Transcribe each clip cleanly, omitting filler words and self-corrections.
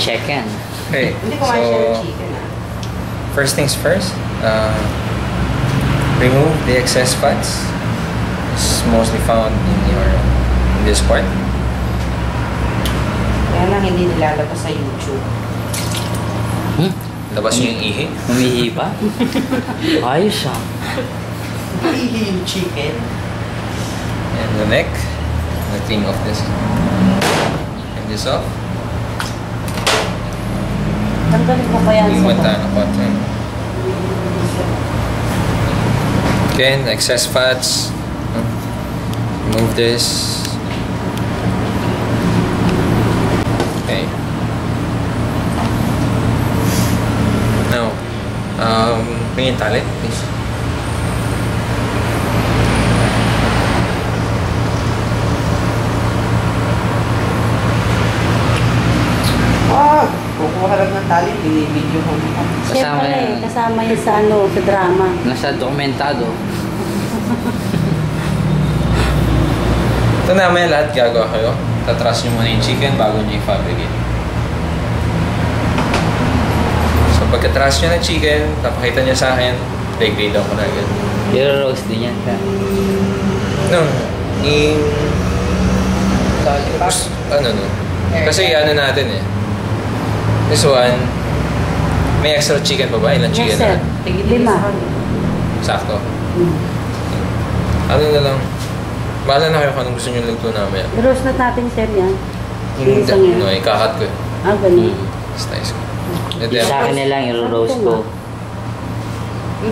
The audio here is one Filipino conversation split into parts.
chicken. Okay, Hindi ko siya ng so chicken first things first, remove the excess fats. It's mostly found in this part. Kaya lang hindi nilalabas sa YouTube. Labas nyo yung ihi. Umihi pa? Ayos ah. Ihi yung chicken. And the neck. Clean off this. Clean this off. Tanggalin mo kaya Yung mata na konti. Again, excess fats. Remove this. Okay. Now, bring tali, please. Kukuha lang ng tali, binibidyo ko. Kasama yan sa sa drama. Nasa dokumentado. Ito namin lahat gagawa kayo. Tatras nyo muna yung chicken bago nyo i-fabricate. So pagkatras nyo ng chicken, napakita nyo sa akin, degrade ako na agad. I-roast din yan ka. No, no. Kasi ano natin eh. This one, may extra chicken pa ba? Ilang chicken na? 5. Sakto. Ano na lang. Bahala na kayo kung anong gusto nyo luto namin. I-roast na natin, sir, yan. Hindi, no, ikakat ko eh. Ganun. Slice ko. Sa akin na lang, i-roast ko.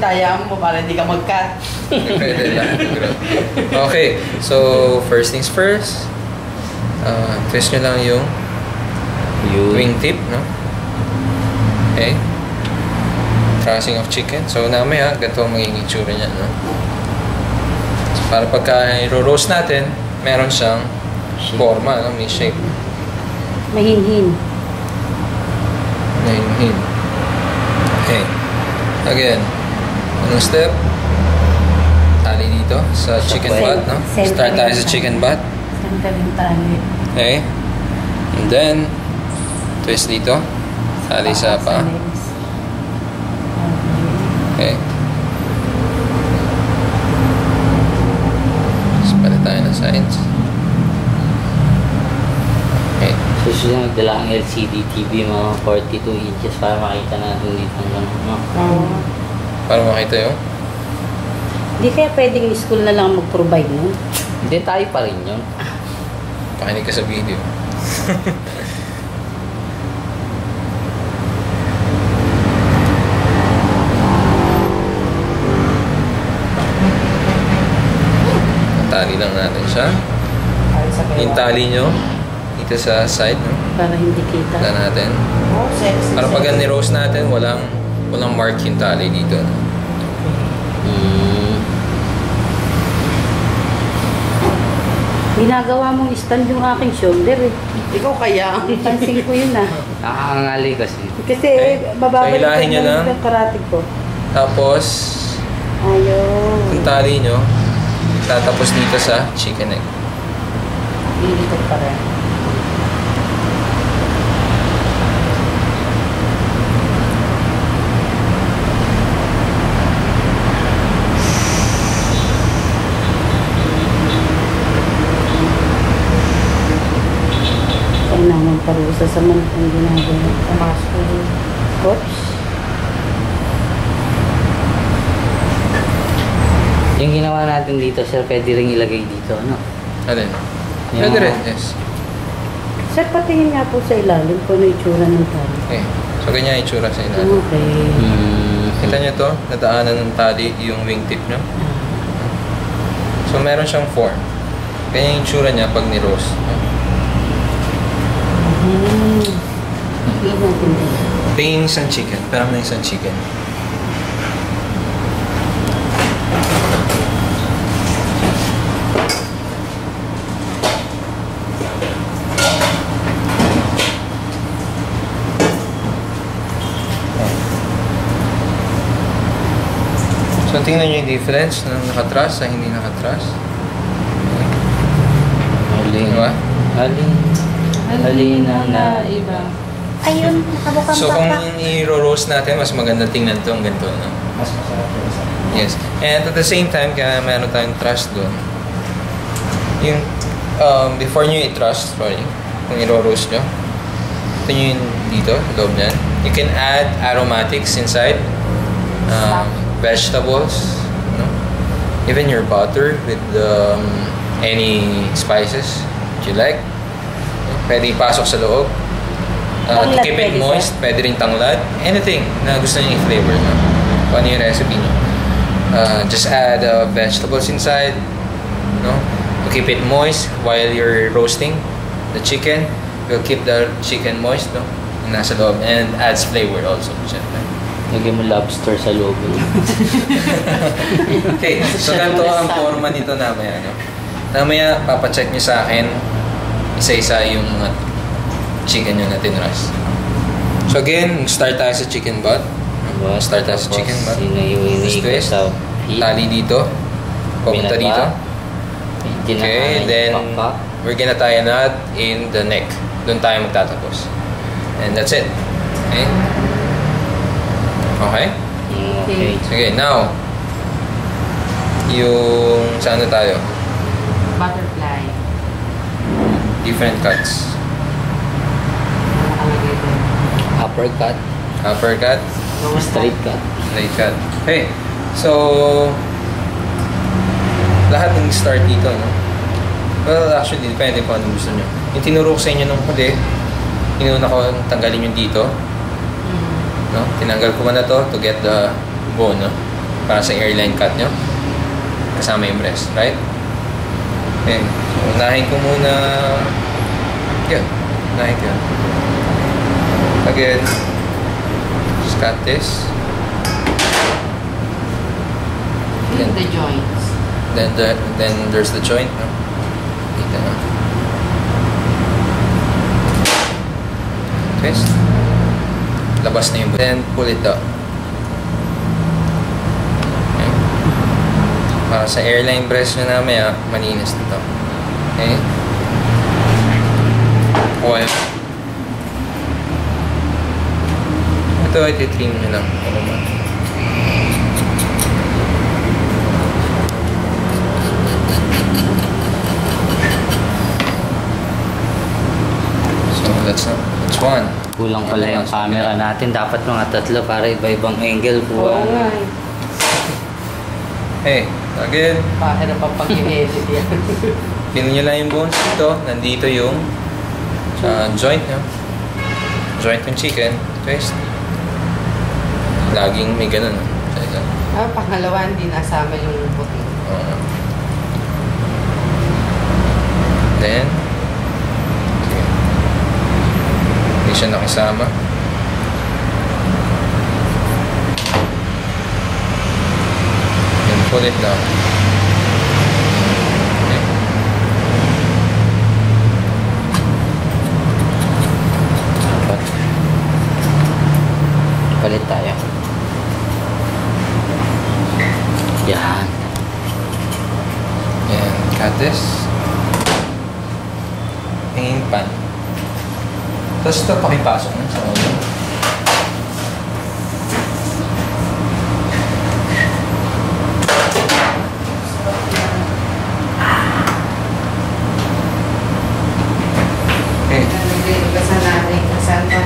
Dayaan mo para hindi ka mag-cut. Pwede lang. Okay, so first things first. Twist nyo lang yung wingtip, no? Okay. Trussing of chicken. So namaya, ganito ang magiging itsura niya, no? So, para pagka i-roast natin, meron siyang forma, no? May shape. Mahinhin. Mahinhin. Okay. Again, anong step? Tali dito sa chicken butt, no? Start tayo sa chicken butt. Okay. And then, twist dito. Tali sa paa. Okay. Tapos palit tayo ng sides. Okay. Susunod dala ang LCD TV mga 42 inches para makita natin dito ng ano. Para makita yun. Hindi kaya pwedeng school na lang mag-provide nun? Hindi, tayo pa rin yun. Pakinig ka sa video. Tali lang natin siya. Yung tali nyo dito sa side, no? Para hindi kita. Tala natin. Para pag ni-roast natin, walang mark yung tali dito, no? Ginagawa mong stand yung aking shoulder eh. Ikaw kaya. Pansin ko yun ah. Nakakangali kasi. Kasi Okay. bababalik So, hilahin nyo lang. yung karatig ko. Tapos, Ayun. yung tali nyo, tatapos dito sa chicken egg. Lilitot pa rin. Ay naman parusa sa manitang ginagawa. Pumasok. Oops. Yung ginawa natin dito, sir, pwede rin ilagay dito, ano? Alin? Yung- Pwede rin, yes. Sir, patingin nga po sa ilalim kung ano itsura ng tali. Okay. So, ganyan yung itsura sa ilalim. Okay. Kita nyo to, nadaanan ng tali yung wingtip nyo. So, meron siyang form. Ganyan yung itsura niya pag ni-roast. Hindi natin din. Tingin isang chicken. Parang na isang chicken. So, tingnan nyo yung difference ng nakatras sa hindi nakatras. Alin. Diba? Alin na iba. Ayun, nakabukang So papa. kung i-roast natin, mas maganda tingnan to ang ganito, no? Mas masarap yun sa Yes. And at the same time, kaya meron tayong trust doon. Yung, before nyo i-trust, kung i-roast nyo, ito nyo yung dito, loob niyan. You can add aromatics inside, vegetables, no? Even your butter with any spices that you like. Pwede ipasok sa loob. To Tanglad keep it pwede, moist, pwede rin tanglad. Anything na gusto nyo i-flavor, no? Kung ano yung recipe nyo. Just add vegetables inside, no? To keep it moist while you're roasting the chicken. Will keep the chicken moist, no? Yung nasa loob. And adds flavor also, syempre. Lagyan mo lobster sa loob. Okay, so ganito ang forma nito namaya, no? Namaya, papacheck nyo sa akin isa-isa yung mga chicken nyo na tinras. So again, start tayo sa chicken butt. Start tayo sa chicken butt. Just twist. Tali dito. Pupunta dito. Okay, then we're gonna tie a knot in the neck. Doon tayo magtatapos. And that's it. Okay? Okay? Okay. Sige, now, yung saan na tayo? Butterfly. Different cuts. Nakalagay doon. Uppercut. Uppercut, Straight cut. straight cut. Okay, so, lahat ng start dito, no? Well, actually, depende kung anong gusto nyo. Yung tinuro ko sa inyo nung huli, inuna ko tanggalin yung dito. No? Tinanggal ko muna to get the bone, no? Para sa airline cut nyo. Kasama yung breast, right? Okay. So, unahin ko muna... Yun. Unahin ko yun. Again, just cut this. Feel the joints. Then there's the joint, no? Dito na. Twist. Labas na yung then pull it up. Okay. Para sa airline breast nyo namaya, malinis na to. Okay? Oil. Ito, iti-trim nyo lang. So, that's one. Kulang pala yung camera natin. Dapat mga tatlo para iba-ibang angle po. Oo nga eh. Hey, again, Pahirap ang pag-i-edit yan. pinunin nyo lang yung bones dito. Nandito yung joint nyo. Joint ng chicken. Twist. Laging may ganun. Pangalawa, hindi nasama yung puti. Then, okay. Hindi siya nakisama. Then, pull it down. Okay. Dapat. Palit tayo. Yan. And cut this. Hanging pan. Tapos ito pakipasok na sa ulo. Okay. Basan natin. Basan pa.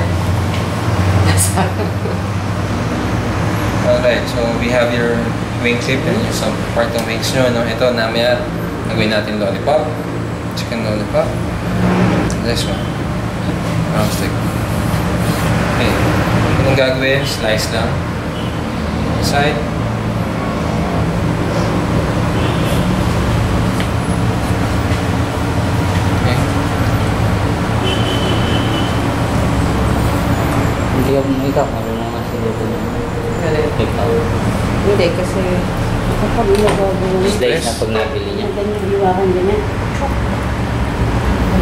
Alright, so we have your wing tip and yung some part ng wings nyo. No? Ito, namaya, nagawin natin lollipop. Chicken lollipop. This one. Drumstick. Okay. Anong gagawin? Slice lang. Side. Okay. Hindi ako ikaw. Marunong nga siguro na. Ikaw. Hindi, kasi Kapag nagagawa Slice na pag nabili niya. ganyan, iwakan ganyan.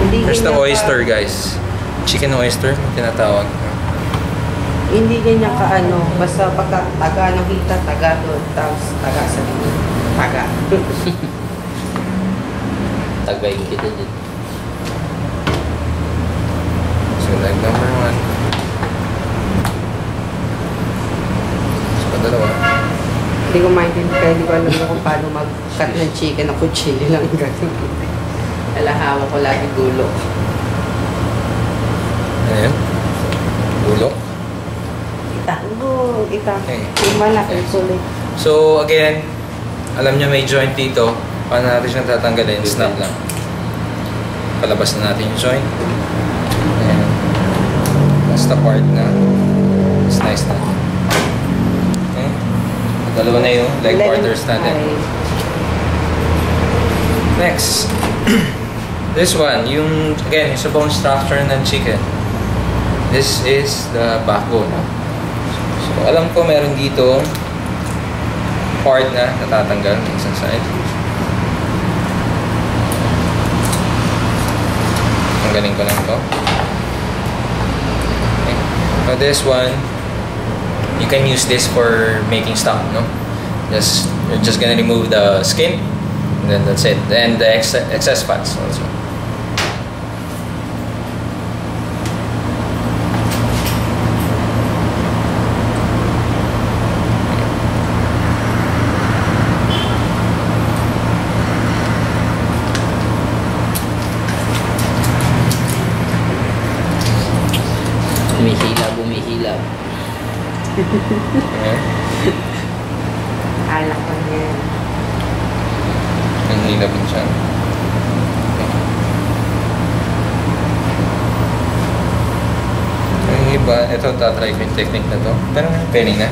Hindi Here's the ganyan oyster, guys. Chicken oyster, tinatawag. hindi ganyan ka ano, basta pagka taga nakita, taga doon, tapos taga sa likod. Taga. Tagayin kita dyan. So leg number 1. So, dalawa. Hindi ko maintindihan kaya hindi ko alam na kung paano mag-cut ng chicken na kutsilyo lang gano'n. Alahawa ko lagi dulo. Ano yun? Dulo. Ita. Okay. Yung malaki, Okay. sulit. So, again, alam nyo may joint dito. Paano natin siyang tatanggalin? Snap lang. Palabas na natin yung joint. Ayan. That's the part na it's nice na. Okay. Dalawa na yung leg quarters natin. Next. This one, yung, again, yung sa bone structure ng chicken. This is the backbone. So, alam ko meron dito part na natatanggal ng isang side. Tanggalin ko lang to. Okay. Now this one, you can use this for making stock, no? You're just gonna remove the skin, and then that's it. And the excess fats also. Bumihilab. Okay. Alak ko niya. Ang hilab din siya. Okay. Yung iba, ito tatry ko yung technique na to. Pero penny na.